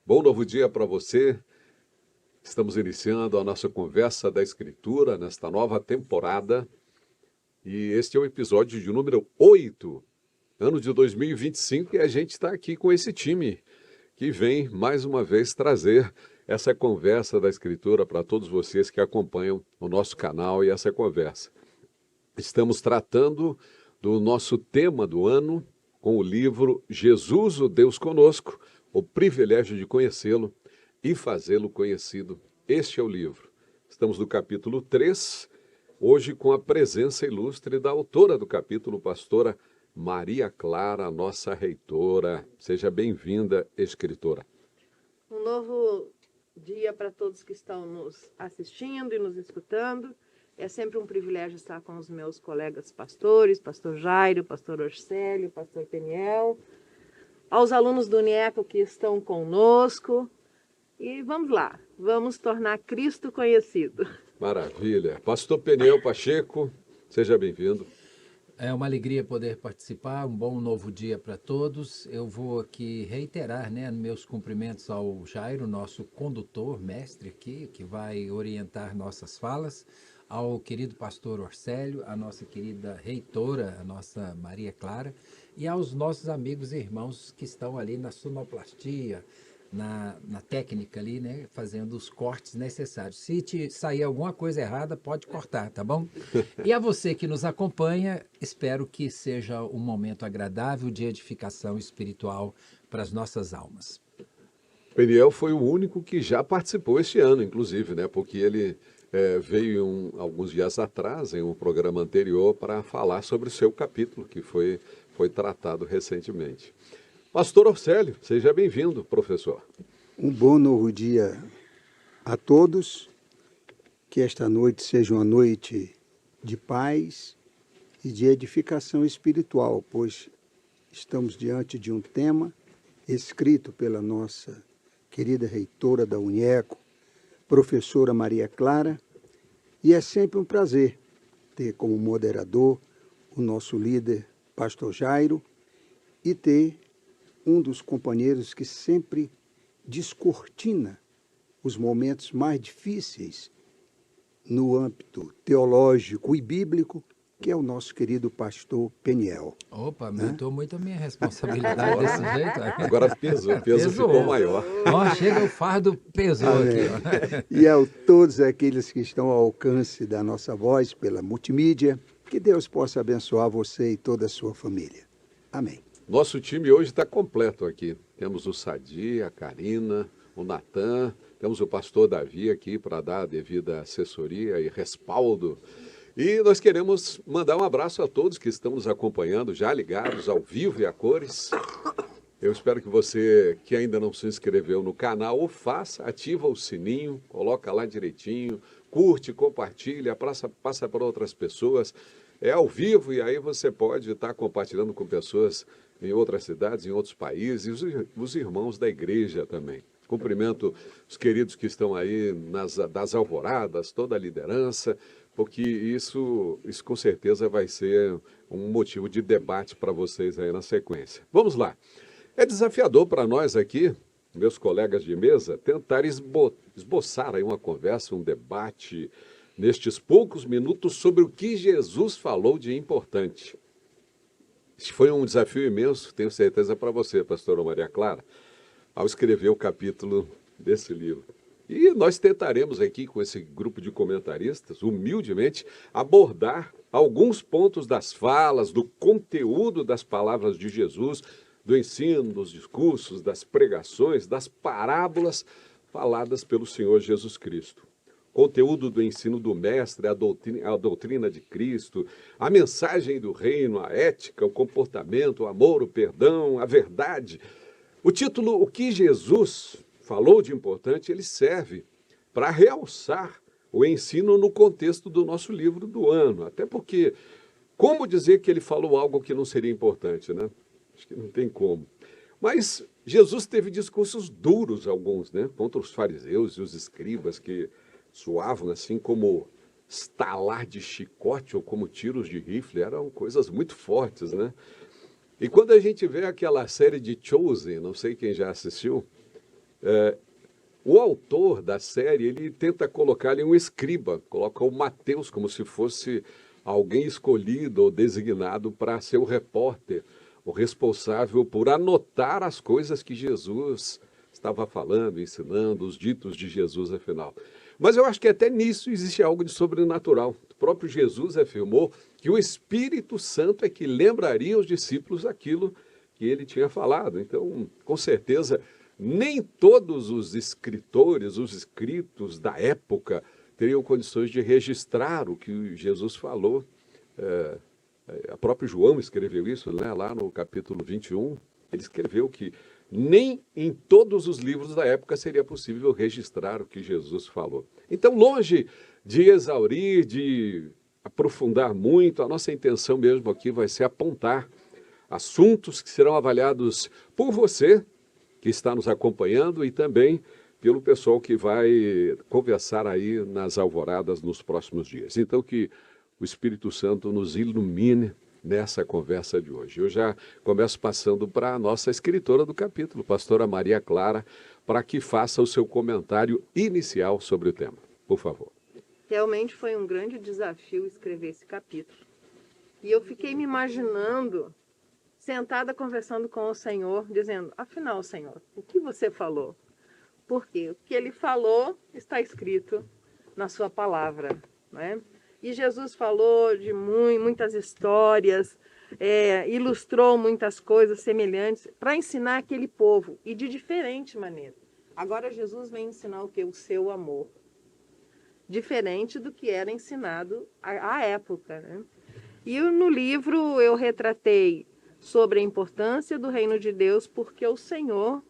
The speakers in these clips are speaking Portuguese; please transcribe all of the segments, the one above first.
Bom novo dia para você. Estamos iniciando a nossa conversa da Escritura nesta nova temporada. E este é o episódio de número 8, ano de 2025, e a gente está aqui com esse time que vem mais uma vez trazer essa conversa da Escritura para todos vocês que acompanham o nosso canal e essa conversa. Estamos tratando do nosso tema do ano com o livro Jesus, o Deus Conosco, o privilégio de conhecê-lo e fazê-lo conhecido. Este é o livro. Estamos no capítulo 3, hoje com a presença ilustre da autora do capítulo, pastora Maria Clara, nossa reitora. Seja bem-vinda, escritora. Um novo dia para todos que estão nos assistindo e nos escutando. É sempre um privilégio estar com os meus colegas pastores, pastor Jairo, pastor Orcélio, pastor Peniel, aos alunos do NECO que estão conosco. E vamos lá, vamos tornar Cristo conhecido. Maravilha. Pastor Peniel Pacheco, seja bem-vindo. É uma alegria poder participar, um bom novo dia para todos. Eu vou aqui reiterar, meus cumprimentos ao Jairo, nosso condutor, mestre aqui, que vai orientar nossas falas, ao querido pastor Orcélio, a nossa querida reitora, a nossa Maria Clara, e aos nossos amigos e irmãos que estão ali na sonoplastia, na técnica ali, fazendo os cortes necessários. Se te sair alguma coisa errada, pode cortar, tá bom? E a você que nos acompanha, espero que seja um momento agradável de edificação espiritual para as nossas almas. Peniel foi o único que já participou este ano, inclusive, porque ele veio alguns dias atrás, em um programa anterior, para falar sobre o seu capítulo, que foi tratado recentemente. Pastor Orcélio, seja bem-vindo, professor. Um bom novo dia a todos, que esta noite seja uma noite de paz e de edificação espiritual, pois estamos diante de um tema escrito pela nossa querida reitora da UNIECO, professora Maria Clara, e é sempre um prazer ter como moderador o nosso líder, pastor Jairo, e ter um dos companheiros que sempre descortina os momentos mais difíceis no âmbito teológico e bíblico, que é o nosso querido pastor Peniel. Opa, aumentou muito a minha responsabilidade desse jeito. Agora pesou, peso ficou maior. Ó, chega o fardo, pesou Amém. aqui. E a todos aqueles que estão ao alcance da nossa voz pela multimídia, que Deus possa abençoar você e toda a sua família. Amém. Nosso time hoje está completo aqui. Temos o Sadi, a Karina, o Natan, temos o pastor Davi aqui para dar a devida assessoria e respaldo. E nós queremos mandar um abraço a todos que estão nos acompanhando, já ligados ao vivo e a cores. Eu espero que você que ainda não se inscreveu no canal, o faça, ativa o sininho, coloca lá direitinho, curte, compartilha, passa para outras pessoas. É ao vivo e aí você pode estar compartilhando com pessoas em outras cidades, em outros países, e os irmãos da igreja também. Cumprimento os queridos que estão aí das alvoradas, toda a liderança, porque isso com certeza vai ser um motivo de debate para vocês aí na sequência. Vamos lá. É desafiador para nós aqui, meus colegas de mesa, tentar esboçar aí uma conversa, um debate, nestes poucos minutos, sobre o que Jesus falou de importante. Este foi um desafio imenso, tenho certeza, para você, pastora Maria Clara, ao escrever o capítulo desse livro. E nós tentaremos aqui, com esse grupo de comentaristas, humildemente, abordar alguns pontos das falas, do conteúdo das palavras de Jesus, do ensino, dos discursos, das pregações, das parábolas faladas pelo Senhor Jesus Cristo. Conteúdo do ensino do mestre, a doutrina de Cristo, a mensagem do reino, a ética, o comportamento, o amor, o perdão, a verdade. O título, O que Jesus falou de importante, ele serve para realçar o ensino no contexto do nosso livro do ano. Até porque, como dizer que ele falou algo que não seria importante, né? Acho que não tem como. Mas Jesus teve discursos duros, alguns, contra os fariseus e os escribas, que soavam assim como estalar de chicote ou como tiros de rifle, eram coisas muito fortes, E quando a gente vê aquela série de Chosen, não sei quem já assistiu, O autor da série, ele tenta colocar ali um escriba, coloca o Mateus como se fosse alguém escolhido ou designado para ser o repórter, o responsável por anotar as coisas que Jesus estava falando, ensinando, os ditos de Jesus, afinal. Mas eu acho que até nisso existe algo de sobrenatural. O próprio Jesus afirmou que o Espírito Santo é que lembraria aos discípulos aquilo que ele tinha falado. Então, com certeza, nem todos os escritores, os escritos da época, teriam condições de registrar o que Jesus falou. O próprio João escreveu isso, né? Lá no capítulo 21, ele escreveu que nem em todos os livros da época seria possível registrar o que Jesus falou. Então, longe de exaurir, de aprofundar muito, a nossa intenção mesmo aqui vai ser apontar assuntos que serão avaliados por você, que está nos acompanhando, e também pelo pessoal que vai conversar aí nas alvoradas nos próximos dias. Então, que o Espírito Santo nos ilumine nessa conversa de hoje. Eu já começo passando para a nossa escritora do capítulo, pastora Maria Clara, para que faça o seu comentário inicial sobre o tema. Por favor. Realmente foi um grande desafio escrever esse capítulo. E eu fiquei me imaginando, sentada conversando com o Senhor, dizendo, afinal, Senhor, o que você falou? Porque o que ele falou está escrito na sua palavra, né? E Jesus falou de muitas histórias, ilustrou muitas coisas semelhantes para ensinar aquele povo, e de diferente maneira. Agora Jesus vem ensinar o quê? O seu amor. Diferente do que era ensinado à época, né? E no livro eu retratei sobre a importância do reino de Deus, porque o Senhor,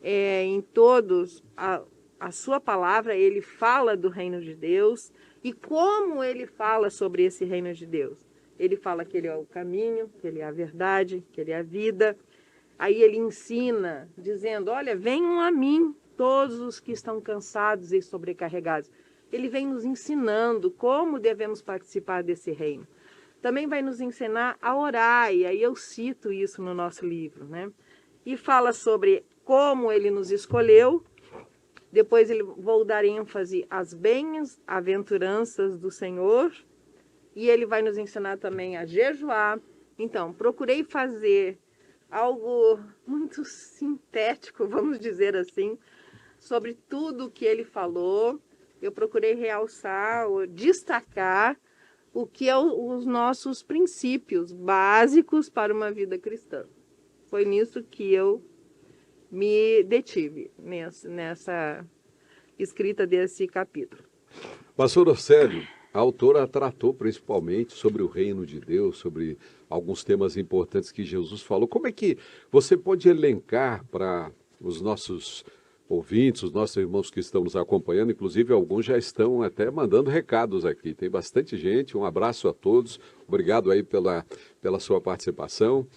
em todos, a sua palavra, ele fala do reino de Deus. E como ele fala sobre esse reino de Deus? Ele fala que ele é o caminho, que ele é a verdade, que ele é a vida. Aí ele ensina, dizendo, olha, venham a mim todos os que estão cansados e sobrecarregados. Ele vem nos ensinando como devemos participar desse reino. Também vai nos ensinar a orar, e aí eu cito isso no nosso livro, né? E fala sobre como ele nos escolheu. Depois vou dar ênfase às bem-aventuranças do Senhor. E ele vai nos ensinar também a jejuar. Então, procurei fazer algo muito sintético, vamos dizer assim, sobre tudo o que ele falou. Eu procurei realçar, ou destacar o que é os nossos princípios básicos para uma vida cristã. Foi nisso que eu me detive nessa escrita desse capítulo. Pastor Orcélio, a autora tratou principalmente sobre o reino de Deus, sobre alguns temas importantes que Jesus falou. Como é que você pode elencar para os nossos ouvintes, os nossos irmãos que estão nos acompanhando, inclusive alguns já estão até mandando recados aqui. Tem bastante gente, um abraço a todos, obrigado aí pela sua participação.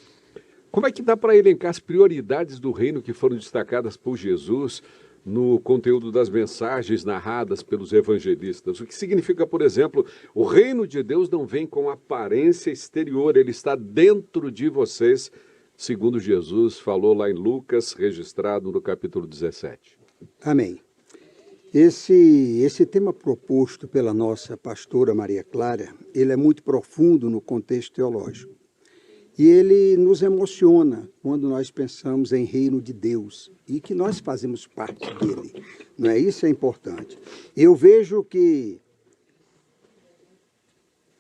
Como é que dá para elencar as prioridades do reino que foram destacadas por Jesus no conteúdo das mensagens narradas pelos evangelistas? O que significa, por exemplo, o reino de Deus não vem com aparência exterior, ele está dentro de vocês, segundo Jesus falou lá em Lucas, registrado no capítulo 17. Amém. Esse tema proposto pela nossa pastora Maria Clara, ele é muito profundo no contexto teológico. E ele nos emociona quando nós pensamos em reino de Deus e que nós fazemos parte dele. Não é? Isso é importante. Eu vejo que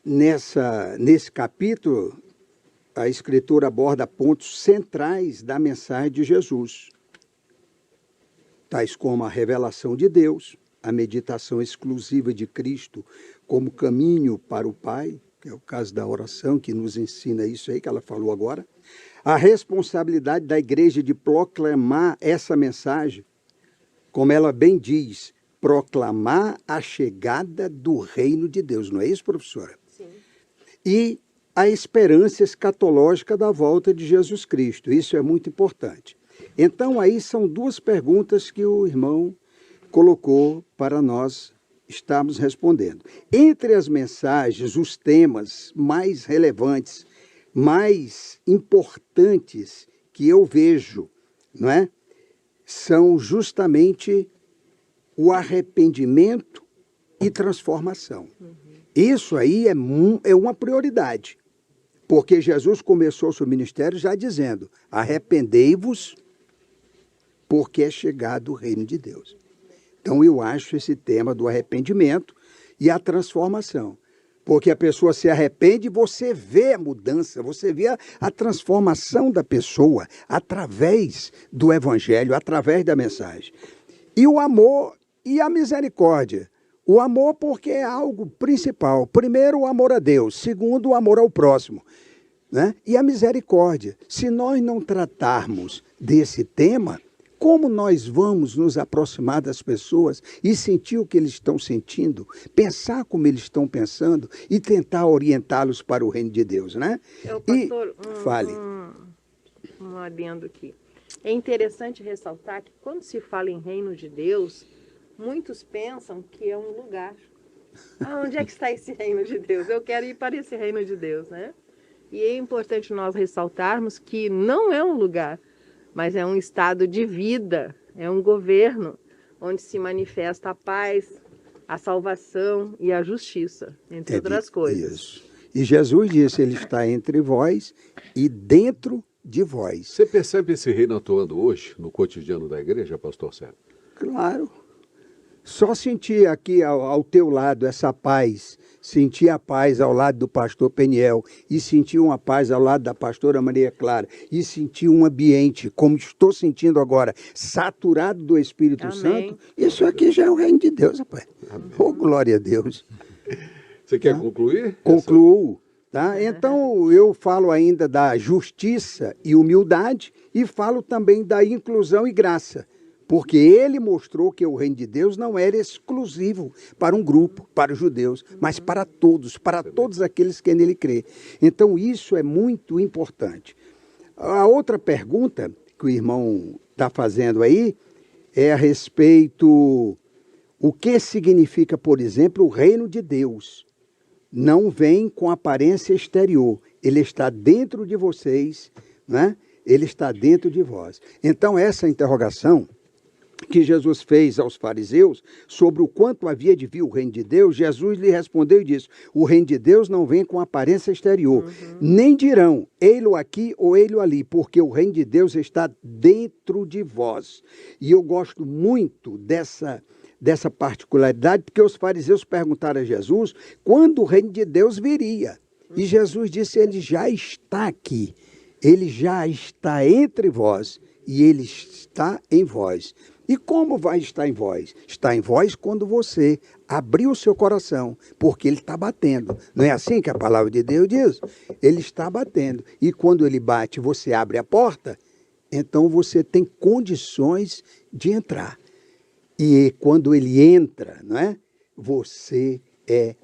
nesse capítulo a Escritura aborda pontos centrais da mensagem de Jesus, tais como a revelação de Deus, a meditação exclusiva de Cristo como caminho para o Pai, que é o caso da oração, que nos ensina isso aí que ela falou agora, a responsabilidade da igreja de proclamar essa mensagem, como ela bem diz, proclamar a chegada do reino de Deus, não é isso, professora? Sim. E a esperança escatológica da volta de Jesus Cristo, isso é muito importante. Então, aí são duas perguntas que o irmão colocou para nós estamos respondendo. Entre as mensagens, os temas mais relevantes, mais importantes que eu vejo, não é? são justamente o arrependimento e transformação. Isso aí é uma prioridade, porque Jesus começou o seu ministério já dizendo: arrependei-vos, porque é chegado o reino de Deus. Então eu acho esse tema do arrependimento e a transformação. Porque a pessoa se arrepende e você vê a mudança, você vê a transformação da pessoa através do evangelho, através da mensagem. E o amor e a misericórdia. O amor porque é algo principal. Primeiro, o amor a Deus. Segundo, o amor ao próximo, né? E a misericórdia. Se nós não tratarmos desse tema, como nós vamos nos aproximar das pessoas e sentir o que eles estão sentindo, pensar como eles estão pensando e tentar orientá-los para o reino de Deus, né? Pastor, fale. Um adendo aqui. É interessante ressaltar que quando se fala em reino de Deus, muitos pensam que é um lugar. Onde é que está esse reino de Deus? Eu quero ir para esse reino de Deus, né? E é importante nós ressaltarmos que não é um lugar, mas é um estado de vida, é um governo onde se manifesta a paz, a salvação e a justiça, entre outras coisas. Isso. E Jesus disse: ele está entre vós e dentro de vós. Você percebe esse reino atuando hoje no cotidiano da igreja, pastor Sérgio? Claro. Só sentir aqui ao teu lado essa paz, sentir a paz ao lado do pastor Peniel, e sentir uma paz ao lado da pastora Maria Clara, e sentir um ambiente, como estou sentindo agora, saturado do Espírito Santo, isso aqui já é o reino de Deus, rapaz. Oh, glória a Deus. Você quer concluir? Concluo. Tá? Então, eu falo ainda da justiça e humildade, e falo também da inclusão e graça. Porque ele mostrou que o reino de Deus não era exclusivo para um grupo, para os judeus, mas para todos aqueles que nele crê. Então, isso é muito importante. A outra pergunta que o irmão está fazendo aí é a respeito o que significa, por exemplo, o reino de Deus. Não vem com aparência exterior, ele está dentro de vocês, né? Ele está dentro de vós. Então, essa interrogação que Jesus fez aos fariseus sobre o quanto havia de vir o reino de Deus, Jesus lhe respondeu e disse: o reino de Deus não vem com aparência exterior, nem dirão, ei-lo aqui ou ei-lo ali, porque o reino de Deus está dentro de vós. E eu gosto muito dessa particularidade, porque os fariseus perguntaram a Jesus quando o reino de Deus viria. E Jesus disse: ele já está aqui, ele já está entre vós e ele está em vós. E como vai estar em vós? Está em vós quando você abrir o seu coração, porque ele está batendo. Não é assim que a palavra de Deus diz? Ele está batendo. E quando ele bate, você abre a porta, então você tem condições de entrar. E quando ele entra, não é? Você é,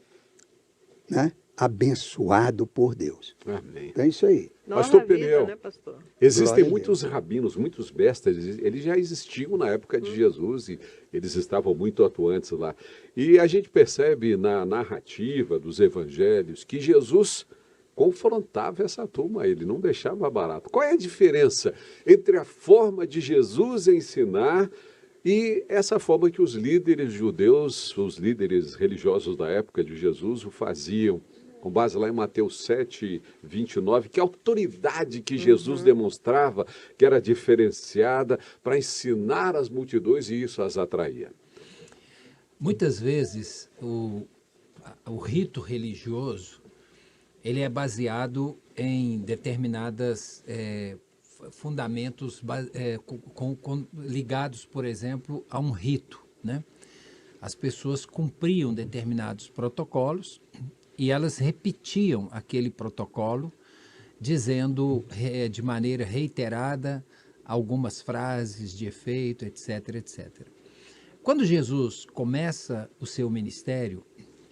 né, abençoado por Deus. Amém. Então é isso aí. Pastor Peniel, né, pastor? Existem muitos rabinos, muitos mestres, eles já existiam na época de Jesus e eles estavam muito atuantes lá. E a gente percebe na narrativa dos evangelhos que Jesus confrontava essa turma, ele não deixava barato. Qual é a diferença entre a forma de Jesus ensinar e essa forma que os líderes judeus, os líderes religiosos da época de Jesus o faziam? Com base lá em Mateus 7, 29, que autoridade que Jesus demonstrava, que era diferenciada para ensinar as multidões e isso as atraía. Muitas vezes o rito religioso ele é baseado em determinados fundamentos ligados, por exemplo, a um rito, né? As pessoas cumpriam determinados protocolos e elas repetiam aquele protocolo, dizendo de maneira reiterada algumas frases de efeito, etc, etc. Quando Jesus começa o seu ministério,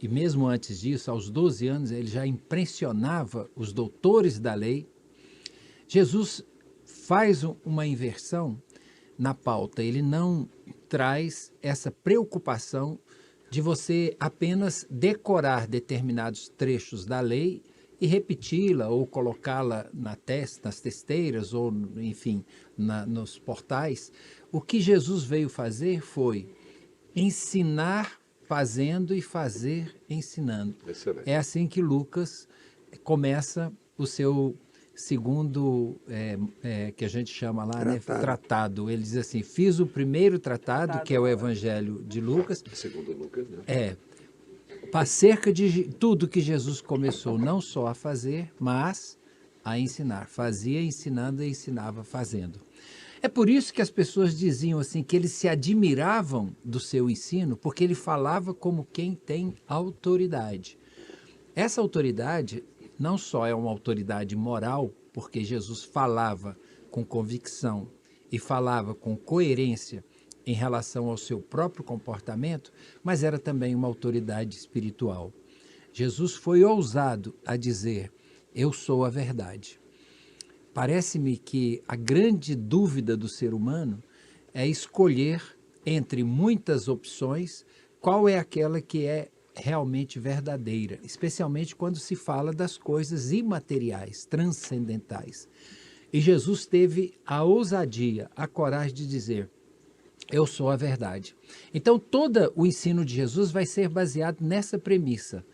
e mesmo antes disso, aos 12 anos, ele já impressionava os doutores da lei, Jesus faz uma inversão na pauta. Ele não traz essa preocupação de você apenas decorar determinados trechos da lei e repeti-la ou colocá-la na testa, nas testeiras ou, enfim, nos portais. O que Jesus veio fazer foi ensinar fazendo e fazer ensinando. Excelente. É assim que Lucas começa o seu segundo, que a gente chama lá, né, tratado. Ele diz assim, fiz o primeiro tratado, que é o Evangelho de Lucas. Segundo Lucas, né? Acerca de tudo que Jesus começou não só a fazer, mas a ensinar. Fazia ensinando e ensinava fazendo. É por isso que as pessoas diziam assim, que eles se admiravam do seu ensino, porque ele falava como quem tem autoridade. Essa autoridade não só é uma autoridade moral, porque Jesus falava com convicção e falava com coerência em relação ao seu próprio comportamento, mas era também uma autoridade espiritual. Jesus foi ousado a dizer, eu sou a verdade. Parece-me que a grande dúvida do ser humano é escolher entre muitas opções qual é aquela que é realmente verdadeira, especialmente quando se fala das coisas imateriais, transcendentais. E Jesus teve a ousadia, a coragem de dizer, eu sou a verdade. Então, todo o ensino de Jesus vai ser baseado nessa premissa.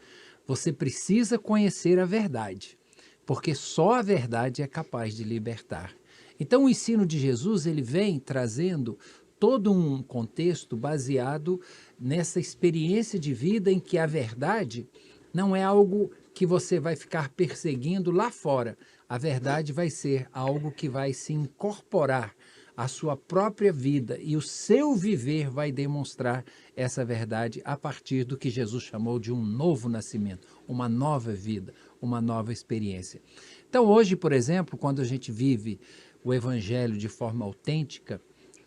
Você precisa conhecer a verdade, porque só a verdade é capaz de libertar. Então, o ensino de Jesus, ele vem trazendo todo um contexto baseado nessa experiência de vida em que a verdade não é algo que você vai ficar perseguindo lá fora. A verdade vai ser algo que vai se incorporar à sua própria vida e o seu viver vai demonstrar essa verdade a partir do que Jesus chamou de um novo nascimento, uma nova vida, uma nova experiência. Então hoje, por exemplo, quando a gente vive o Evangelho de forma autêntica,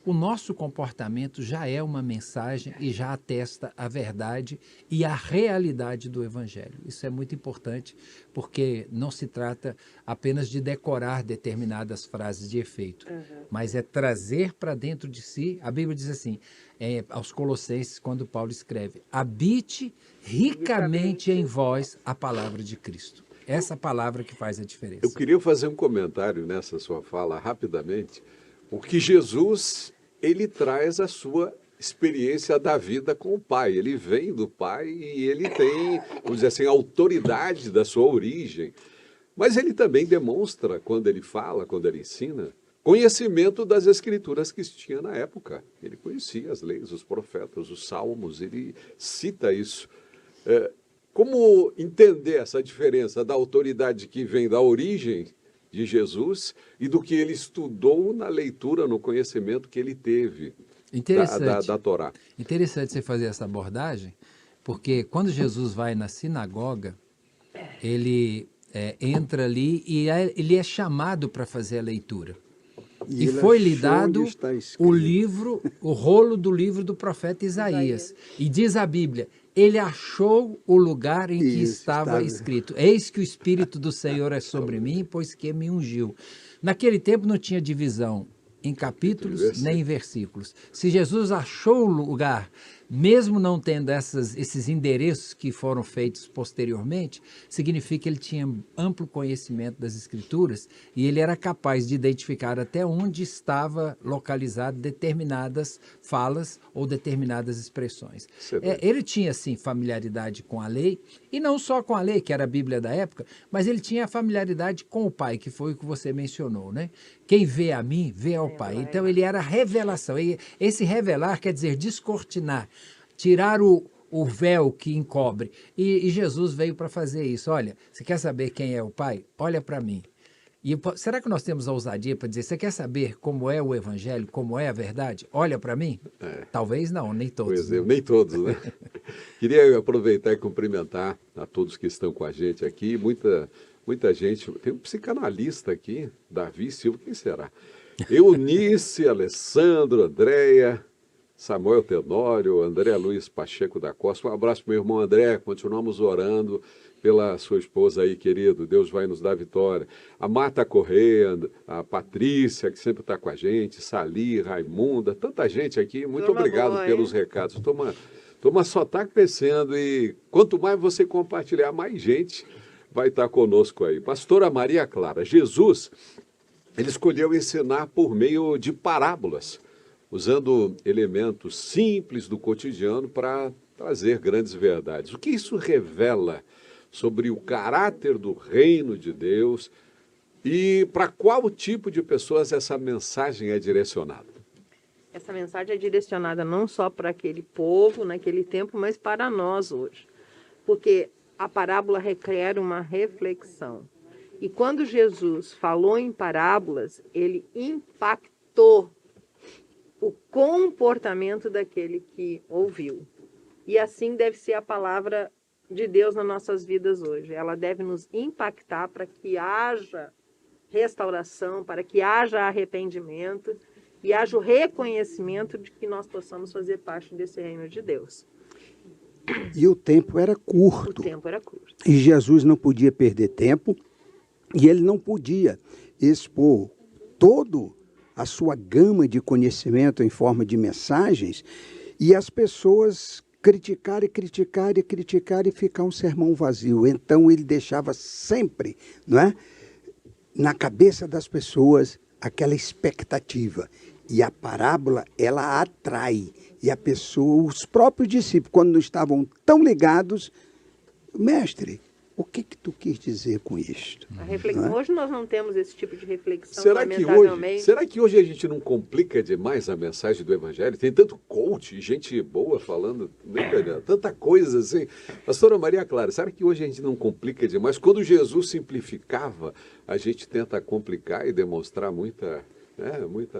o nosso comportamento já é uma mensagem e já atesta a verdade e a realidade do Evangelho. Isso é muito importante, porque não se trata apenas de decorar determinadas frases de efeito, mas é trazer para dentro de si. A Bíblia diz assim, aos Colossenses, quando Paulo escreve, habite ricamente em vós a palavra de Cristo. Essa palavra que faz a diferença. Eu queria fazer um comentário nessa sua fala, rapidamente, porque Jesus, ele traz a sua experiência da vida com o Pai. Ele vem do Pai e ele tem, vamos dizer assim, a autoridade da sua origem. Mas ele também demonstra, quando ele fala, quando ele ensina, conhecimento das Escrituras que tinha na época. Ele conhecia as leis, os profetas, os salmos, ele cita isso. Como entender essa diferença da autoridade que vem da origem de Jesus e do que ele estudou na leitura, no conhecimento que ele teve da Torá? Interessante você fazer essa abordagem, porque quando Jesus vai na sinagoga, ele entra ali e ele é chamado para fazer a leitura. E foi-lhe dado o livro, o rolo do livro do profeta Isaías. E diz a Bíblia, ele achou o lugar em que estava escrito, eis que o Espírito do Senhor é sobre mim, pois que me ungiu. Naquele tempo não tinha divisão em capítulos nem em versículos. Se Jesus achou o lugar, mesmo não tendo esses endereços que foram feitos posteriormente, significa que ele tinha amplo conhecimento das Escrituras e ele era capaz de identificar até onde estava localizado determinadas falas ou determinadas expressões. Ele tinha, sim, familiaridade com a lei, e não só com a lei, que era a Bíblia da época, mas ele tinha a familiaridade com o Pai, que foi o que você mencionou, né? Quem vê a mim, vê ao Pai. Então, ele era revelação. Esse revelar quer dizer descortinar, tirar o véu que encobre. E Jesus veio para fazer isso. Olha, você quer saber quem é o Pai? Olha para mim. E será que nós temos a ousadia para dizer, você quer saber como é o Evangelho, como é a verdade? Olha para mim? Talvez não, nem todos. Pois é, nem todos, né? Queria aproveitar e cumprimentar a todos que estão com a gente aqui. Muita gente, tem um psicanalista aqui, Davi Silva, quem será? Eunice, Alessandro, Andréia, Samuel Tenório, André Luiz Pacheco da Costa. Um abraço para o meu irmão André, continuamos orando pela sua esposa aí, querido, Deus vai nos dar vitória. A Marta Correia, a Patrícia, que sempre está com a gente, Sali, Raimunda, tanta gente aqui, muito obrigado pelos recados. Turma só está crescendo e quanto mais você compartilhar, mais gente vai estar conosco aí. Pastora Maria Clara, Jesus, ele escolheu ensinar por meio de parábolas, usando elementos simples do cotidiano para trazer grandes verdades. O que isso revela sobre o caráter do reino de Deus e para qual tipo de pessoas essa mensagem é direcionada? Essa mensagem é direcionada não só para aquele povo naquele tempo, mas para nós hoje. Porque a parábola requer uma reflexão. E quando Jesus falou em parábolas, ele impactou o comportamento daquele que ouviu. E assim deve ser a palavra de Deus nas nossas vidas hoje. Ela deve nos impactar para que haja restauração, para que haja arrependimento e haja o reconhecimento de que nós possamos fazer parte desse reino de Deus. E o tempo era O curto. tempo era curto. E Jesus não podia perder tempo e ele não podia expor todo a sua gama de conhecimento em forma de mensagens e as pessoas criticarem e ficar um sermão vazio. Então ele deixava sempre, não é, na cabeça das pessoas aquela expectativa. E a parábola, ela atrai. E a pessoa, os próprios discípulos, quando não estavam tão ligados, mestre, o que tu quis dizer com isto? A reflexão, hoje nós não temos esse tipo de reflexão, Será que hoje a gente não complica demais a mensagem do Evangelho? Tem tanto coach, gente boa falando, né, Daniel? Tanta coisa assim. Pastora Maria Clara, será que hoje a gente não complica demais? Quando Jesus simplificava, a gente tenta complicar e demonstrar muita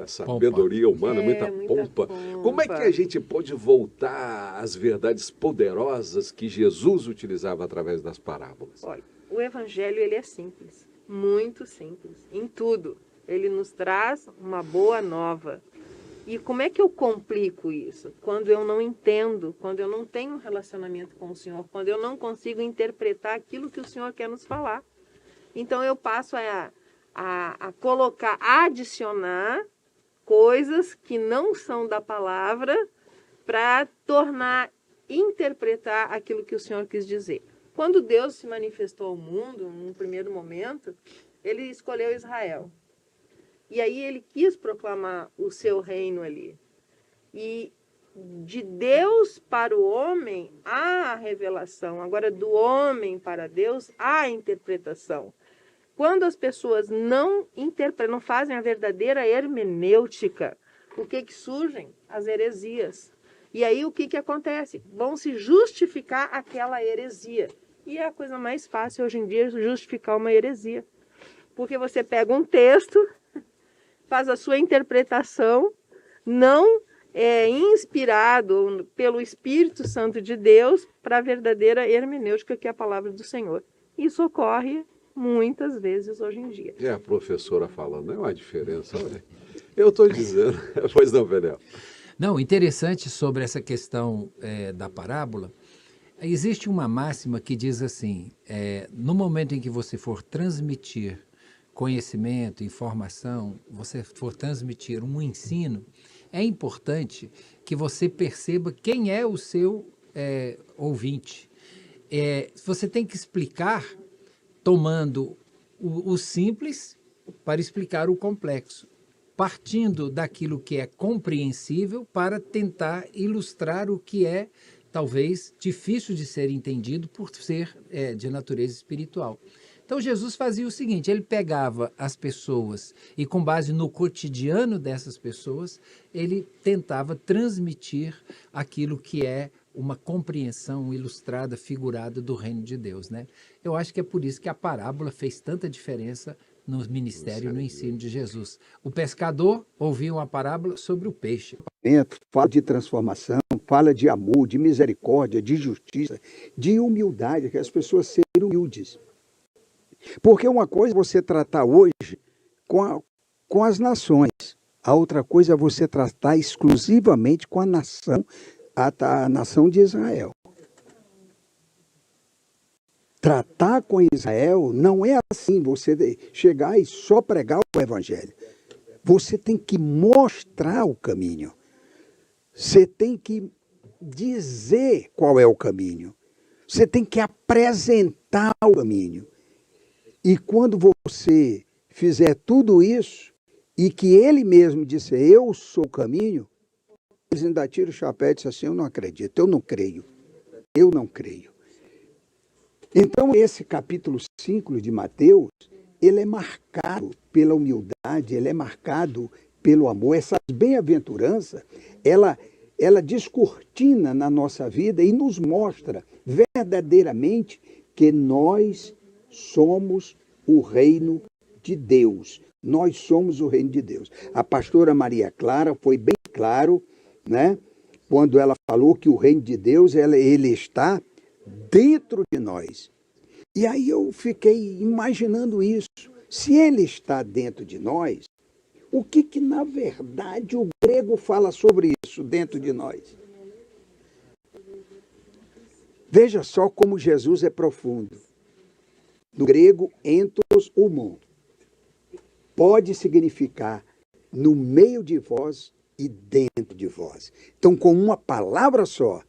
sabedoria humana, muita pompa. Como é que a gente pode voltar às verdades poderosas que Jesus utilizava através das parábolas? Olha, o Evangelho ele é simples, muito simples, em tudo. Ele nos traz uma boa nova. E como é que eu complico isso? Quando eu não entendo, quando eu não tenho um relacionamento com o Senhor, quando eu não consigo interpretar aquilo que o Senhor quer nos falar. Então eu passo a colocar, a adicionar coisas que não são da palavra para interpretar aquilo que o Senhor quis dizer. Quando Deus se manifestou ao mundo, num primeiro momento, ele escolheu Israel. E aí ele quis proclamar o seu reino ali. E de Deus para o homem há a revelação. Agora, do homem para Deus há a interpretação. Quando as pessoas não interpretam, não fazem a verdadeira hermenêutica, o que surgem? As heresias. E aí o que acontece? Vão se justificar aquela heresia. E é a coisa mais fácil hoje em dia justificar uma heresia. Porque você pega um texto, faz a sua interpretação, não é inspirado pelo Espírito Santo de Deus para a verdadeira hermenêutica, que é a palavra do Senhor. Isso ocorre muitas vezes hoje em dia. É a professora falando, é uma diferença, olha. Eu estou dizendo, pois não, Penel. Não, interessante sobre essa questão da parábola, existe uma máxima que diz assim, no momento em que você for transmitir conhecimento, informação, você for transmitir um ensino, é importante que você perceba quem é o seu ouvinte. Você tem que explicar tomando o simples para explicar o complexo, partindo daquilo que é compreensível para tentar ilustrar o que é, talvez, difícil de ser entendido por ser de natureza espiritual. Então, Jesus fazia o seguinte, ele pegava as pessoas e, com base no cotidiano dessas pessoas, ele tentava transmitir aquilo que é uma compreensão ilustrada, figurada do reino de Deus, né? Eu acho que é por isso que a parábola fez tanta diferença no ministério e no ensino de Jesus. O pescador ouvia uma parábola sobre o peixe. Fala de transformação, fala de amor, de misericórdia, de justiça, de humildade, que as pessoas serem humildes. Porque uma coisa é você tratar hoje com as nações, a outra coisa é você tratar exclusivamente com a nação de Israel. Tratar com Israel não é assim, você chegar e só pregar o evangelho. Você tem que mostrar o caminho. Você tem que dizer qual é o caminho. Você tem que apresentar o caminho. E quando você fizer tudo isso, e que ele mesmo disser, eu sou o caminho, eles ainda tiram o chapéu e dizem assim, eu não acredito, eu não creio, eu não creio. Então, esse capítulo 5 de Mateus, ele é marcado pela humildade, ele é marcado pelo amor. Essas bem-aventuranças, ela descortina na nossa vida e nos mostra verdadeiramente que nós somos o reino de Deus. Nós somos o reino de Deus. A pastora Maria Clara foi bem claro, né, quando ela falou que o reino de Deus, ele está dentro de nós. E aí eu fiquei imaginando isso. Se ele está dentro de nós, o que na verdade o grego fala sobre isso dentro de nós? Veja só como Jesus é profundo. No grego, entos humon, pode significar no meio de vós e dentro de vós. Então, com uma palavra só,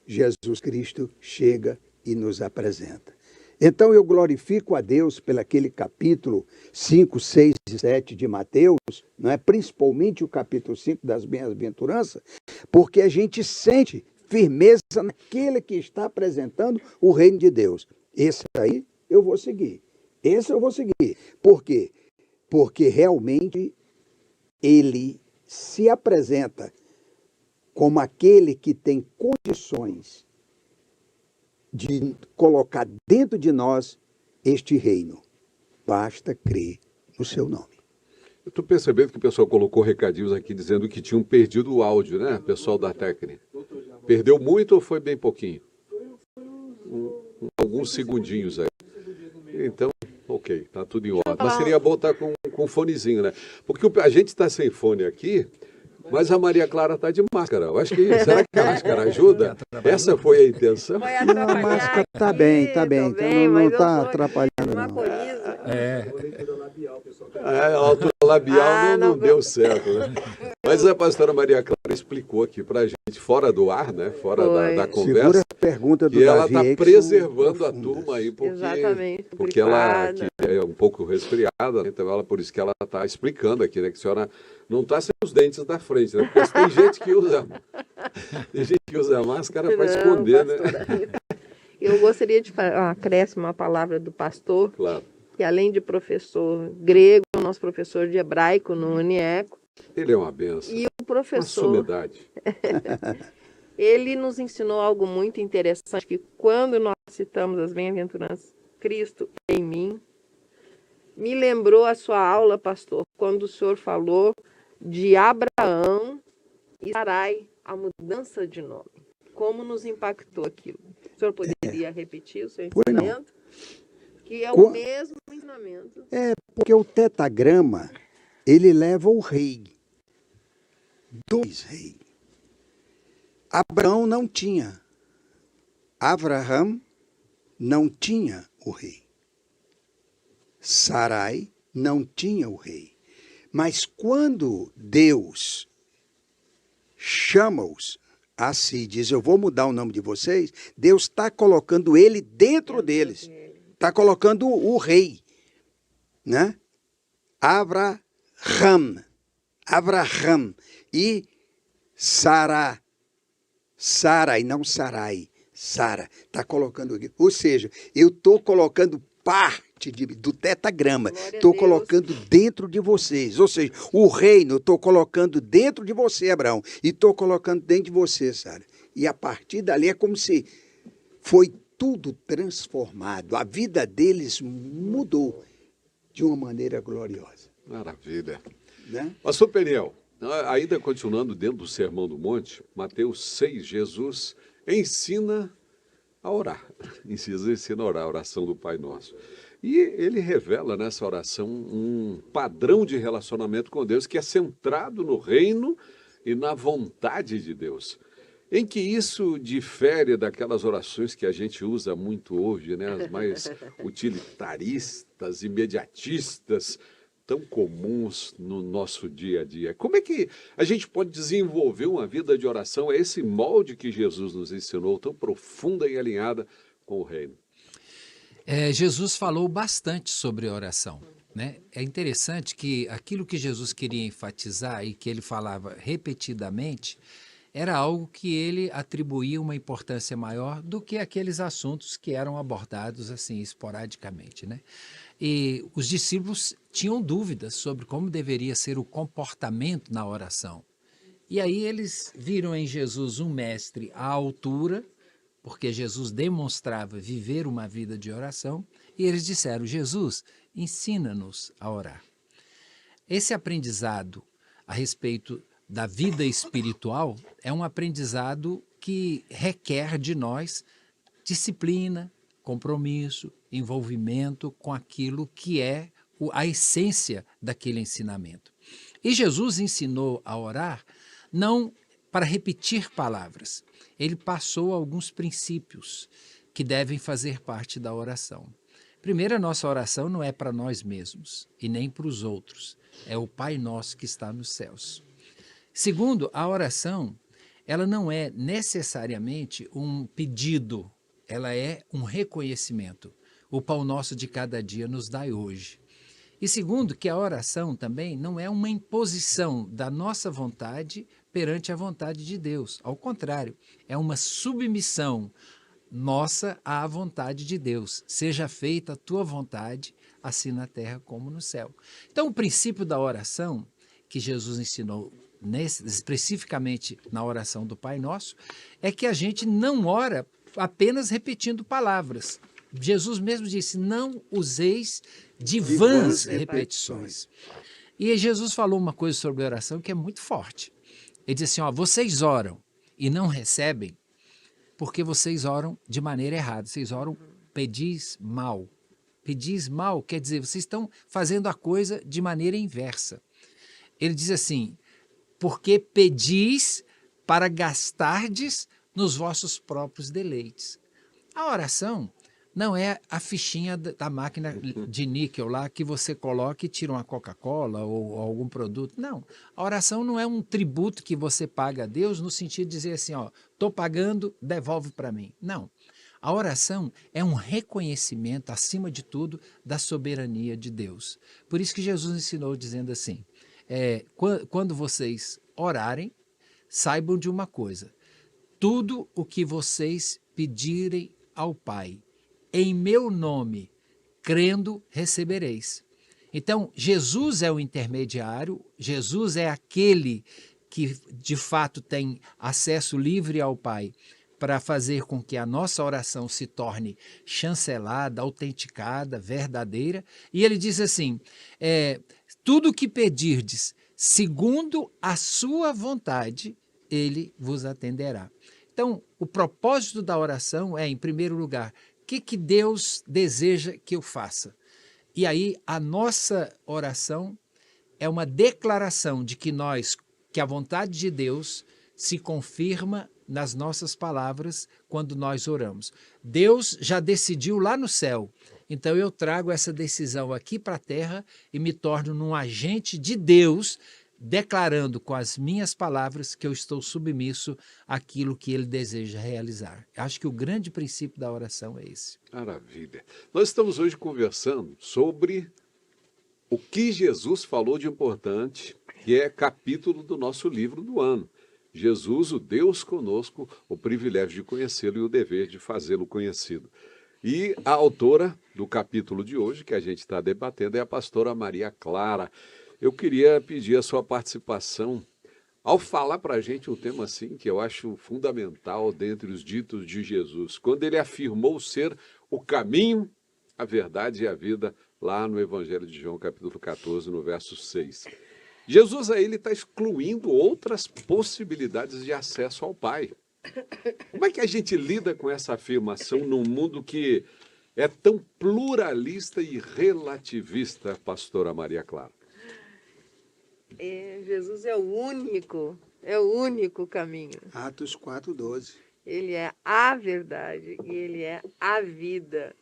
Jesus Cristo chega e nos apresenta. Então, eu glorifico a Deus pelo aquele capítulo 5, 6 e 7 de Mateus, não é? Principalmente o capítulo 5 das bem-aventuranças, porque a gente sente firmeza naquele que está apresentando o reino de Deus. Esse aí eu vou seguir. Esse eu vou seguir. Por quê? Porque realmente ele se apresenta como aquele que tem condições de colocar dentro de nós este reino. Basta crer no seu nome. Eu estou percebendo que o pessoal colocou recadinhos aqui dizendo que tinham perdido o áudio, né? Pessoal da técnica. Perdeu muito ou foi bem pouquinho? Alguns segundinhos aí. Então, ok, tá tudo em ordem. Mas seria bom estar com fonezinho, né? Porque a gente está sem fone aqui, mas a Maria Clara está de máscara. Eu acho que, será que a máscara ajuda? Essa foi a intenção? Foi Não, a máscara está bem, está bem. Então não está atrapalhando, uma não. coriza. A altura labial não deu certo, né? Mas a pastora Maria Clara explicou aqui para a gente, fora do ar, né? Fora da Segura conversa, a pergunta do que ela Davi está aí, que preservando são a turma aí, Exatamente, porque ela gripada. que é um pouco resfriada, né? Então por isso que ela está explicando aqui, né? Que a senhora não está sem os dentes da frente, né? Porque tem gente que usa máscara para esconder, né? Eu gostaria de acrescer uma palavra do pastor, Claro. que além de professor grego, é o nosso professor de hebraico no UNIECO. Ele é uma benção. E o Uma professor, sumidade. ele nos ensinou algo muito interessante, que quando nós citamos as bem-aventuranças, Cristo em mim, me lembrou a sua aula, pastor, quando o senhor falou de Abraão e Sarai, a mudança de nome. Como nos impactou aquilo? O senhor poderia repetir o seu ensinamento? Que é o mesmo ensinamento. Porque o tetagrama, ele leva o rei. 2 reis. Abraão não tinha. Abraham não tinha o rei. Sarai não tinha o rei. Mas quando Deus chama-os a si, diz, eu vou mudar o nome de vocês, Deus está colocando ele dentro deles. Está colocando o rei, né? Abraham e Sara e não Sarai, Sara, está colocando aqui. Ou seja, eu estou colocando parte do tetagrama, estou colocando dentro de vocês. Ou seja, o reino eu estou colocando dentro de você, Abraão, e estou colocando dentro de você, Sara. E a partir dali é como se foi tudo transformado. A vida deles mudou de uma maneira gloriosa. Maravilha. Né? Pastor Peniel, ainda continuando dentro do Sermão do Monte, Mateus 6, Jesus ensina a orar. Jesus ensina a orar, a oração do Pai Nosso. E ele revela nessa oração um padrão de relacionamento com Deus que é centrado no reino e na vontade de Deus. Em que isso difere daquelas orações que a gente usa muito hoje, né? As mais utilitaristas, imediatistas, tão comuns no nosso dia a dia. Como é que a gente pode desenvolver uma vida de oração a esse molde que Jesus nos ensinou, tão profunda e alinhada com o reino? Jesus falou bastante sobre oração, né? É interessante que aquilo que Jesus queria enfatizar e que ele falava repetidamente era algo que ele atribuía uma importância maior do que aqueles assuntos que eram abordados assim esporadicamente, né? E os discípulos tinham dúvidas sobre como deveria ser o comportamento na oração. E aí eles viram em Jesus um mestre à altura, porque Jesus demonstrava viver uma vida de oração, e eles disseram: Jesus, ensina-nos a orar. Esse aprendizado a respeito da vida espiritual é um aprendizado que requer de nós disciplina, compromisso, envolvimento com aquilo que é a essência daquele ensinamento. E Jesus ensinou a orar não para repetir palavras. Ele passou alguns princípios que devem fazer parte da oração. Primeiro, a nossa oração não é para nós mesmos e nem para os outros. É o Pai Nosso que está nos céus. Segundo, a oração, ela não é necessariamente um pedido, ela é um reconhecimento. O pão nosso de cada dia nos dai hoje. E segundo, que a oração também não é uma imposição da nossa vontade perante a vontade de Deus. Ao contrário, é uma submissão nossa à vontade de Deus. Seja feita a tua vontade, assim na terra como no céu. Então, o princípio da oração que Jesus ensinou especificamente na oração do Pai Nosso, é que a gente não ora apenas repetindo palavras. Jesus mesmo disse: não useis de vãs repetições. E Jesus falou uma coisa sobre oração que é muito forte. Ele disse assim: vocês oram e não recebem porque vocês oram de maneira errada. Vocês oram, pedis mal. Pedis mal quer dizer, vocês estão fazendo a coisa de maneira inversa. Ele diz assim: porque pedis para gastardes nos vossos próprios deleites. A oração não é a fichinha da máquina de níquel lá que você coloca e tira uma Coca-Cola ou algum produto. Não, a oração não é um tributo que você paga a Deus no sentido de dizer assim, estou pagando, devolve para mim. Não, a oração é um reconhecimento, acima de tudo, da soberania de Deus. Por isso que Jesus ensinou dizendo assim, quando vocês orarem, saibam de uma coisa: tudo o que vocês pedirem ao Pai, em meu nome, crendo, recebereis. Então, Jesus é o intermediário, Jesus é aquele que, de fato, tem acesso livre ao Pai para fazer com que a nossa oração se torne chancelada, autenticada, verdadeira. E ele diz assim, tudo o que pedirdes, segundo a sua vontade, ele vos atenderá. Então, o propósito da oração é, em primeiro lugar, o que Deus deseja que eu faça? E aí, a nossa oração é uma declaração de que a vontade de Deus se confirma nas nossas palavras quando nós oramos. Deus já decidiu lá no céu, então eu trago essa decisão aqui para a terra e me torno um agente de Deus, declarando com as minhas palavras que eu estou submisso àquilo que ele deseja realizar. Acho que o grande princípio da oração é esse. Maravilha. Nós estamos hoje conversando sobre o que Jesus falou de importante, que é capítulo do nosso livro do ano. Jesus, o Deus conosco, o privilégio de conhecê-lo e o dever de fazê-lo conhecido. E a autora do capítulo de hoje, que a gente está debatendo, é a pastora Maria Clara. Eu queria pedir a sua participação ao falar para a gente um tema assim que eu acho fundamental dentre os ditos de Jesus, quando ele afirmou ser o caminho, a verdade e a vida, lá no Evangelho de João, capítulo 14, no verso 6. Jesus aí está excluindo outras possibilidades de acesso ao Pai. Como é que a gente lida com essa afirmação num mundo que é tão pluralista e relativista, pastora Maria Clara? Jesus é o único caminho. Atos 4:12. Ele é a verdade e ele é a vida.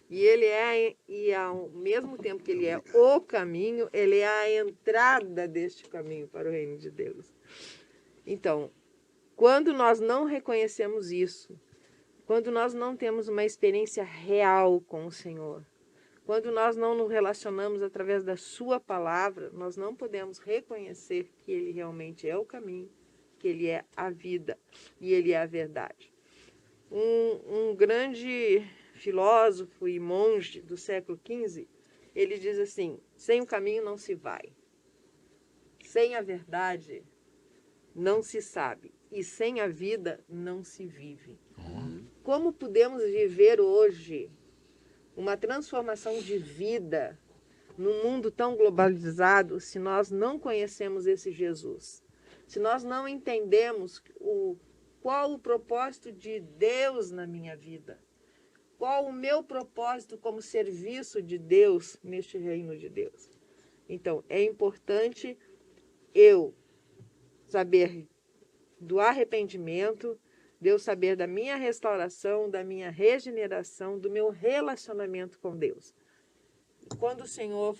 E ao mesmo tempo que ele é o caminho, ele é a entrada deste caminho para o reino de Deus. Então, quando nós não reconhecemos isso, quando nós não temos uma experiência real com o Senhor, quando nós não nos relacionamos através da sua palavra, nós não podemos reconhecer que Ele realmente é o caminho, que Ele é a vida e Ele é a verdade. Um grande filósofo e monge do século XV, ele diz assim: sem o caminho não se vai, sem a verdade não se sabe, e sem a vida não se vive. Como podemos viver hoje uma transformação de vida num mundo tão globalizado se nós não conhecemos esse Jesus? Se nós não entendemos qual o propósito de Deus na minha vida? Qual o meu propósito como serviço de Deus neste reino de Deus? Então, é importante eu saber do arrependimento, de eu saber da minha restauração, da minha regeneração, do meu relacionamento com Deus. Quando o Senhor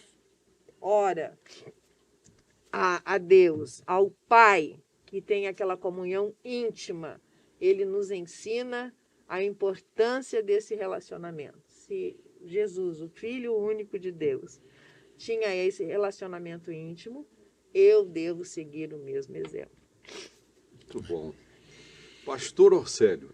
ora a Deus, ao Pai, que tem aquela comunhão íntima, Ele nos ensina a importância desse relacionamento. Se Jesus, o Filho único de Deus, tinha esse relacionamento íntimo, eu devo seguir o mesmo exemplo. Muito bom. Pastor Orcélio,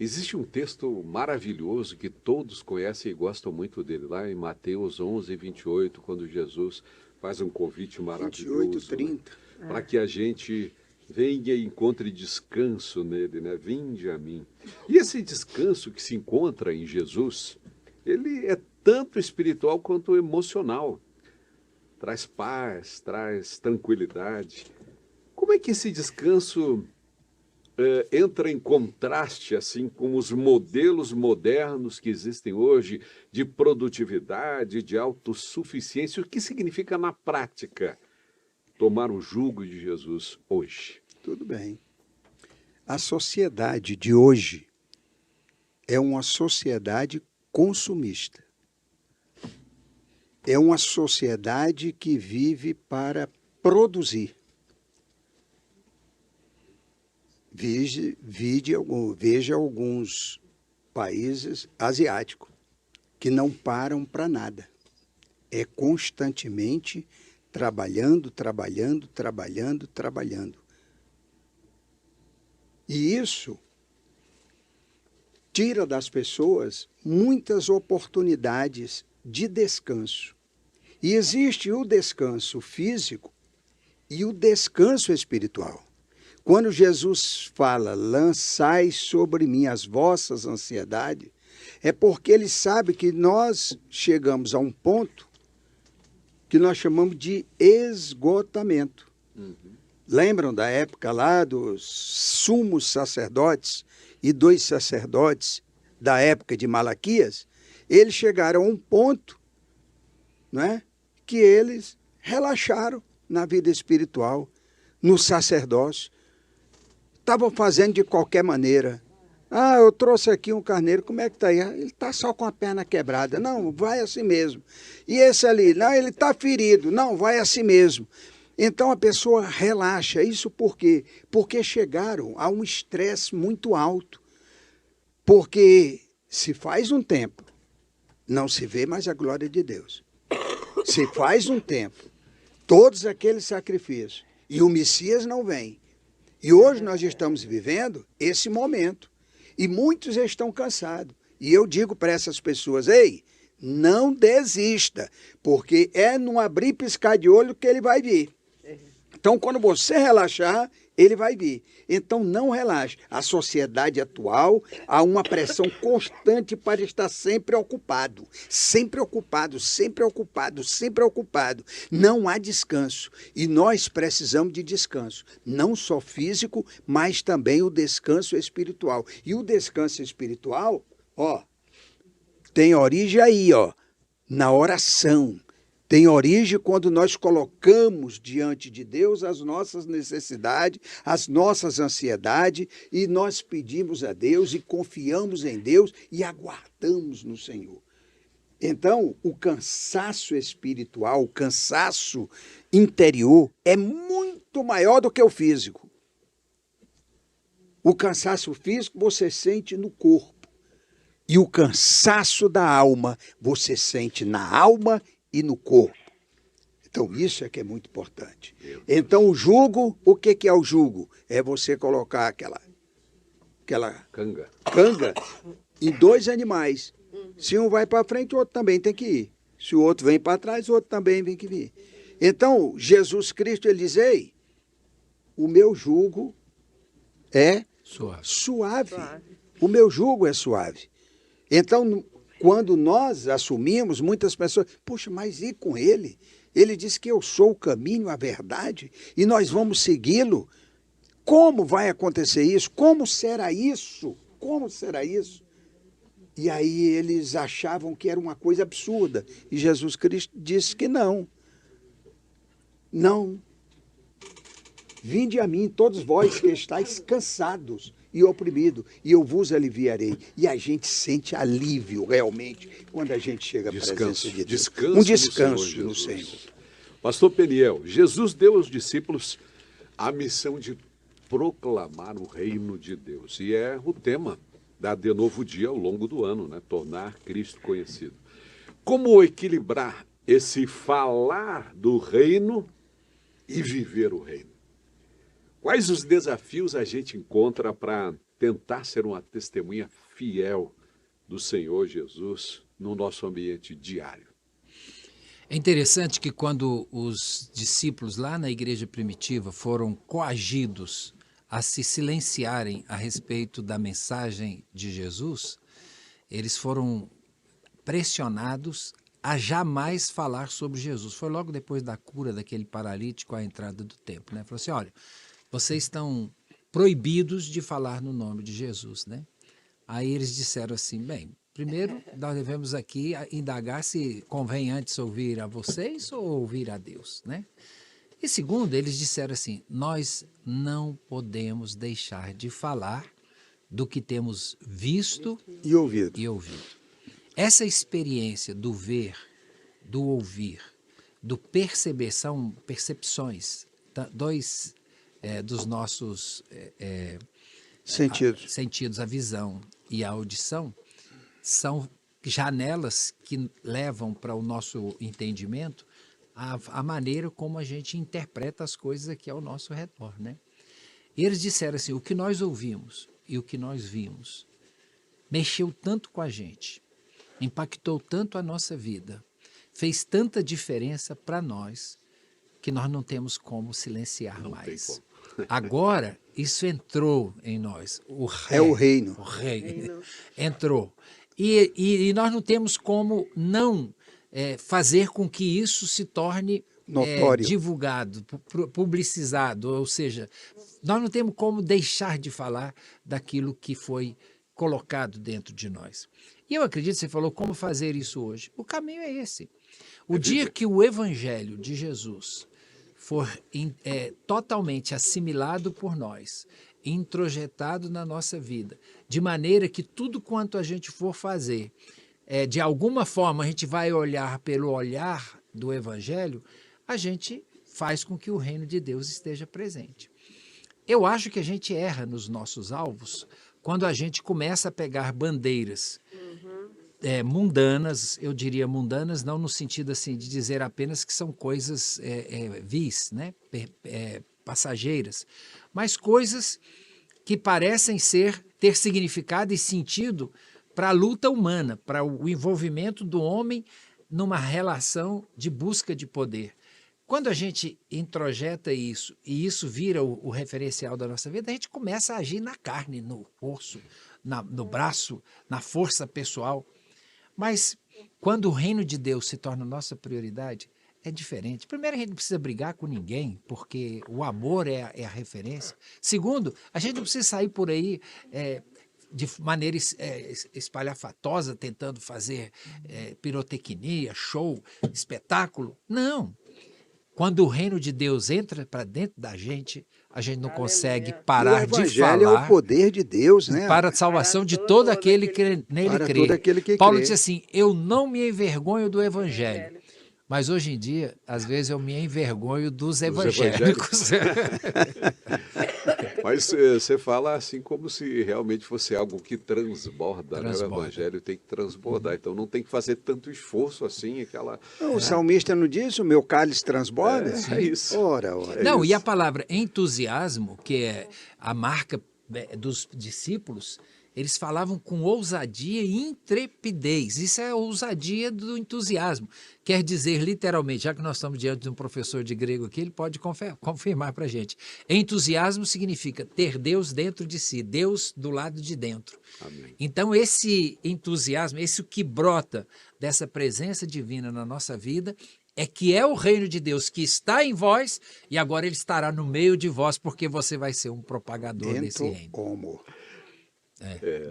existe um texto maravilhoso que todos conhecem e gostam muito dele, lá em Mateus 11:28, quando Jesus faz um convite maravilhoso 28:30. né, para que a gente venha e encontre descanso nele, né? Vinde a mim. E esse descanso que se encontra em Jesus, ele é tanto espiritual quanto emocional. Traz paz, traz tranquilidade. Como é que esse descanso entra em contraste assim com os modelos modernos que existem hoje de produtividade, de autossuficiência? O que significa na prática tomar o jugo de Jesus hoje? Tudo bem. A sociedade de hoje é uma sociedade consumista. É uma sociedade que vive para produzir. Veja alguns países asiáticos que não param para nada. É constantemente trabalhando. E isso tira das pessoas muitas oportunidades de descanso. E existe o descanso físico e o descanso espiritual. Quando Jesus fala, lançai sobre mim as vossas ansiedades, é porque ele sabe que nós chegamos a um ponto que nós chamamos de esgotamento. Lembram da época lá dos sumos sacerdotes e dos sacerdotes da época de Malaquias? Eles chegaram a um ponto, não é, que eles relaxaram na vida espiritual, no sacerdócio. Estavam fazendo de qualquer maneira. Ah, eu trouxe aqui um carneiro, como é que está aí? Ele está só com a perna quebrada. Não, vai assim mesmo. E esse ali? Não, ele está ferido. Não, vai assim mesmo. Então a pessoa relaxa. Isso por quê? Porque chegaram a um estresse muito alto. Porque se faz um tempo, não se vê mais a glória de Deus. Se faz um tempo, todos aqueles sacrifícios, e o Messias não vem. E hoje nós estamos vivendo esse momento. E muitos estão cansados. E eu digo para essas pessoas, ei, não desista, porque é num abrir e piscar de olho que ele vai vir. Então, quando você relaxar, ele vai vir. Então, não relaxe. A sociedade atual, há uma pressão constante para estar sempre ocupado. Sempre ocupado, sempre ocupado, sempre ocupado. Não há descanso. E nós precisamos de descanso. Não só físico, mas também o descanso espiritual. E o descanso espiritual, ó, tem origem aí, ó, na oração. Tem origem quando nós colocamos diante de Deus as nossas necessidades, as nossas ansiedades, e nós pedimos a Deus e confiamos em Deus e aguardamos no Senhor. Então, o cansaço espiritual, o cansaço interior é muito maior do que o físico. O cansaço físico você sente no corpo. E o cansaço da alma você sente na alma e no corpo. Então, isso é que é muito importante. Então, o jugo, o que é o jugo? É você colocar aquela Canga. canga em dois animais. Se um vai para frente, o outro também tem que ir. Se o outro vem para trás, o outro também tem que vir. Então, Jesus Cristo, ele diz, ei, o meu jugo é suave. O meu jugo é suave. Então, quando nós assumimos, muitas pessoas, puxa, mas e com ele? Ele diz que eu sou o caminho, a verdade, e nós vamos segui-lo. Como vai acontecer isso? Como será isso? Como será isso? E aí eles achavam que era uma coisa absurda. E Jesus Cristo disse que não. Não. Vinde a mim, todos vós que estáis cansados e oprimidos, e eu vos aliviarei. E a gente sente alívio realmente quando a gente chega à presença de Deus. Descanso Um descanso no no Senhor Senhor. Jesus. Pastor Peniel, Jesus deu aos discípulos a missão de proclamar o reino de Deus. E é o tema da De Novo Dia ao longo do ano, né? Tornar Cristo conhecido. Como equilibrar esse falar do reino e viver o reino? Quais os desafios a gente encontra para tentar ser uma testemunha fiel do Senhor Jesus no nosso ambiente diário? É interessante que quando os discípulos lá na igreja primitiva foram coagidos a se silenciarem a respeito da mensagem de Jesus, eles foram pressionados a jamais falar sobre Jesus. Foi logo depois da cura daquele paralítico à entrada do templo, né? Falou assim, olha, vocês estão proibidos de falar no nome de Jesus, né? Aí eles disseram assim, bem, primeiro nós devemos aqui indagar se convém antes ouvir a vocês ou ouvir a Deus, né? E segundo, eles disseram assim, nós não podemos deixar de falar do que temos visto E ouvido. e ouvido. Essa experiência do ver, do ouvir, do perceber, são percepções, dois dos nossos sentidos, a visão e a audição, são janelas que levam para o nosso entendimento a maneira como a gente interpreta as coisas aqui ao nosso redor, né? E eles disseram assim, o que nós ouvimos e o que nós vimos mexeu tanto com a gente, impactou tanto a nossa vida, fez tanta diferença para nós, que nós não temos silenciar Não mais. tem como. Agora, isso entrou em nós. É o reino. O reino entrou. E nós não temos como não fazer com que isso se torne Notório. divulgado, publicizado, ou seja, nós não temos como deixar de falar daquilo que foi colocado dentro de nós. E eu acredito, você falou, como fazer isso hoje? O caminho é esse. O dia que o evangelho de Jesus for totalmente assimilado por nós, introjetado na nossa vida, de maneira que tudo quanto a gente for fazer, de alguma forma a gente vai olhar pelo olhar do evangelho, a gente faz com que o reino de Deus esteja presente. Eu acho que a gente erra nos nossos alvos quando a gente começa a pegar bandeiras mundanas, eu diria mundanas, não no sentido assim de dizer apenas que são coisas vis, né? Passageiras, mas coisas que parecem ter significado e sentido para a luta humana, para o envolvimento do homem numa relação de busca de poder. Quando a gente introjeta isso e isso vira o referencial da nossa vida, a gente começa a agir na carne, no osso, no braço, na força pessoal. Mas quando o reino de Deus se torna nossa prioridade, é diferente. Primeiro, a gente não precisa brigar com ninguém, porque o amor é a referência. Segundo, a gente não precisa sair por aí de maneira espalhafatosa, tentando fazer pirotecnia, show, espetáculo. Não. Quando o reino de Deus entra para dentro da gente, a gente não consegue parar de falar. O evangelho é o poder de Deus, né? Para a salvação de todo aquele que nele crê. Todo aquele que Paulo crê. diz assim, eu não me envergonho do evangelho, Mas hoje em dia, às vezes eu me envergonho dos evangélicos. evangélicos. Mas você fala assim como se realmente fosse algo que transborda, né? O Transborda. evangelho tem que transbordar, então não tem que fazer tanto esforço assim, aquela... O salmista não diz, o meu cálice transborda? É isso. Ora. Não, isso. e a palavra entusiasmo, que é a marca dos discípulos, eles falavam com ousadia e intrepidez. Isso é a ousadia do entusiasmo. Quer dizer, literalmente, já que nós estamos diante de um professor de grego aqui, ele pode confirmar para a gente. Entusiasmo significa ter Deus dentro de si, Deus do lado de dentro. Amém. Então, esse entusiasmo, esse que brota dessa presença divina na nossa vida, é que é o reino de Deus que está em vós e agora ele estará no meio de vós, porque você vai ser um propagador desse Dentro reino. como?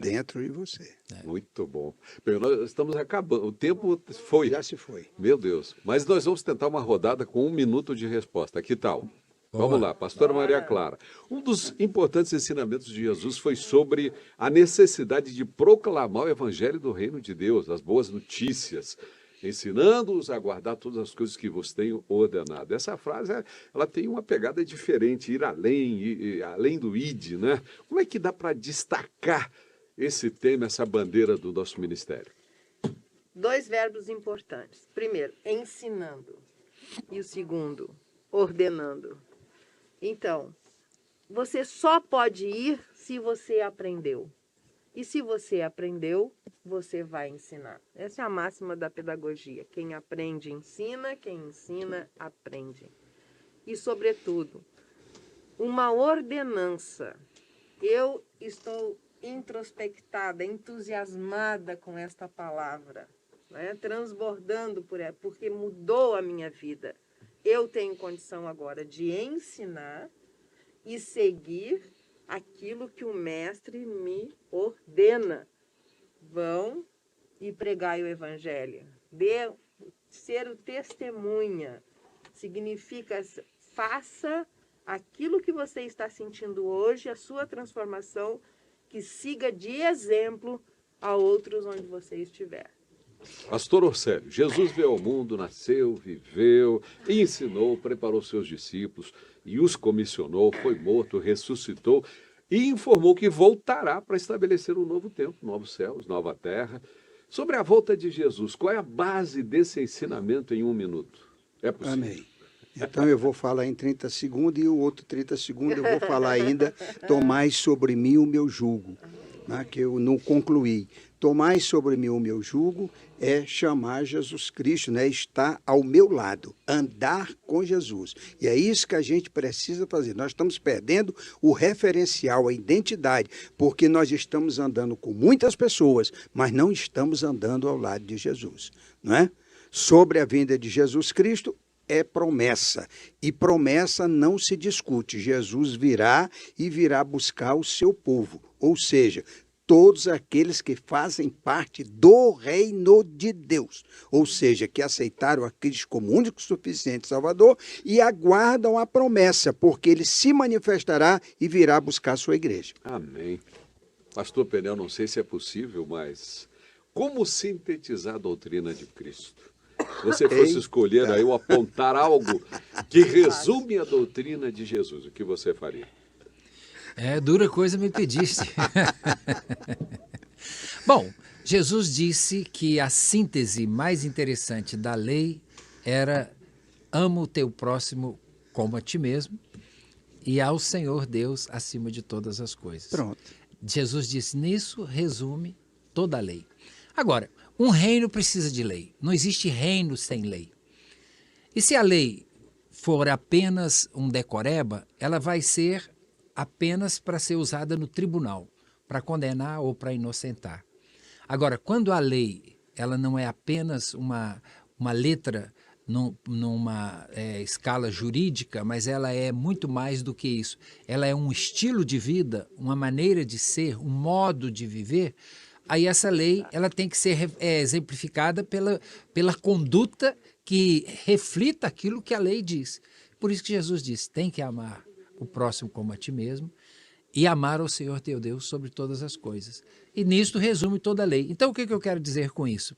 Dentro de você. Muito bom. Bem, nós estamos acabando, o tempo foi. Já se foi. Meu Deus. Mas nós vamos tentar uma rodada com 1 minuto de resposta. Que tal? Vamos lá, pastora Maria Clara. Um dos importantes ensinamentos de Jesus foi sobre a necessidade de proclamar o evangelho do reino de Deus, as boas notícias, ensinando-os a guardar todas as coisas que vos tenho ordenado. Essa frase, ela tem uma pegada diferente, ir além, além do id, né? Como é que dá para destacar esse tema, essa bandeira do nosso ministério? 2 verbos importantes. Primeiro, ensinando. E o segundo, ordenando. Então, você só pode ir se você aprendeu. E se você aprendeu, você vai ensinar. Essa é a máxima da pedagogia. Quem aprende, ensina. Quem ensina, aprende. E, sobretudo, uma ordenança. Eu estou introspectada, entusiasmada com esta palavra, né? Transbordando por ela, porque mudou a minha vida. Eu tenho condição agora de ensinar e seguir aquilo que o mestre me ordena. Vão e pregai o evangelho. Ser o testemunha significa faça aquilo que você está sentindo hoje, a sua transformação, que siga de exemplo a outros onde você estiver. Pastor Orcélio, Jesus veio ao mundo, nasceu, viveu, ensinou, preparou seus discípulos e os comissionou, foi morto, ressuscitou e informou que voltará para estabelecer um novo tempo, novos céus, nova terra. Sobre a volta de Jesus, qual é a base desse ensinamento em 1 minuto? É possível? Amém. Então eu vou falar em 30 segundos e o outro 30 segundos eu vou falar ainda, tomai sobre mim o meu jugo, né, que eu não concluí. Tomai sobre mim o meu jugo é chamar Jesus Cristo, né, estar ao meu lado, andar com Jesus. E é isso que a gente precisa fazer. Nós estamos perdendo o referencial, a identidade, porque nós estamos andando com muitas pessoas, mas não estamos andando ao lado de Jesus, não é? Sobre a vinda de Jesus Cristo, é promessa, e promessa não se discute. Jesus virá e virá buscar o seu povo, ou seja, todos aqueles que fazem parte do reino de Deus, ou seja, que aceitaram a Cristo como único suficiente Salvador e aguardam a promessa, porque ele se manifestará e virá buscar a sua igreja. Amém. Pastor Penel, não sei se é possível, mas como sintetizar a doutrina de Cristo? Se você fosse escolher aí ou apontar algo que resume a doutrina de Jesus, o que você faria? É, dura coisa me pediste. Bom, Jesus disse que a síntese mais interessante da lei era ama o teu próximo como a ti mesmo e ao Senhor Deus acima de todas as coisas. Pronto. Jesus disse, nisso resume toda a lei. Agora, um reino precisa de lei. Não existe reino sem lei. E se a lei for apenas um decoreba, ela vai ser apenas para ser usada no tribunal, para condenar ou para inocentar. Agora, quando a lei ela não é apenas uma letra numa escala jurídica, mas ela é muito mais do que isso. Ela é um estilo de vida, uma maneira de ser, um modo de viver. Aí essa lei ela tem que ser exemplificada pela conduta que reflita aquilo que a lei diz. Por isso que Jesus disse, tem que amar o próximo como a ti mesmo e amar ao Senhor teu Deus sobre todas as coisas. E nisto resume toda a lei. Então o que eu quero dizer com isso?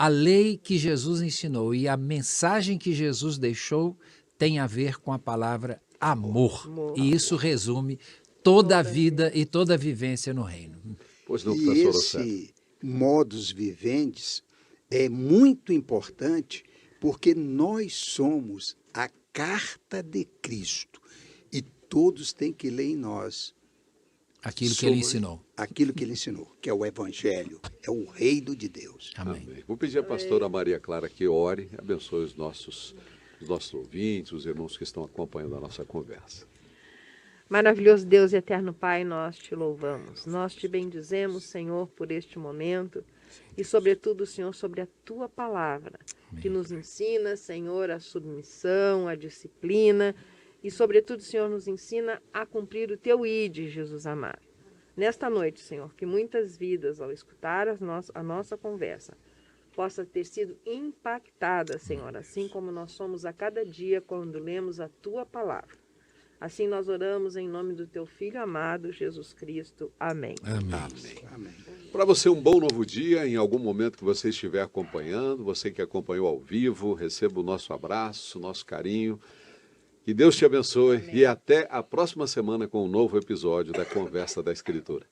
a lei que Jesus ensinou e a mensagem que Jesus deixou tem a ver com a palavra amor. Amor. E isso resume toda a vida e toda a vivência no reino. Pois não, E professor Océlio? esse modus vivendi é muito importante porque nós somos a carta de Cristo e todos têm que ler em nós Aquilo que ele sobre ensinou. aquilo que ele ensinou, que é o Evangelho, é o reino de Deus. Amém. Amém. Vou pedir à pastora Maria Clara que ore, abençoe os nossos ouvintes, os irmãos que estão acompanhando a nossa conversa. Maravilhoso Deus e eterno Pai, nós te louvamos. Nós te bendizemos, Senhor, por este momento e, sobretudo, Senhor, sobre a tua palavra, que nos ensina, Senhor, a submissão, a disciplina e, sobretudo, Senhor, nos ensina a cumprir o teu ide, Jesus amado. Nesta noite, Senhor, que muitas vidas, ao escutar a nossa conversa, possa ter sido impactada, Senhor, assim como nós somos a cada dia quando lemos a tua palavra. Assim nós oramos em nome do teu Filho amado, Jesus Cristo. Amém. Amém. Amém. Para você, um bom novo dia, em algum momento que você estiver acompanhando, você que acompanhou ao vivo, receba o nosso abraço, o nosso carinho. Que Deus te abençoe. Amém. E até a próxima semana com um novo episódio da Conversa da Escritura.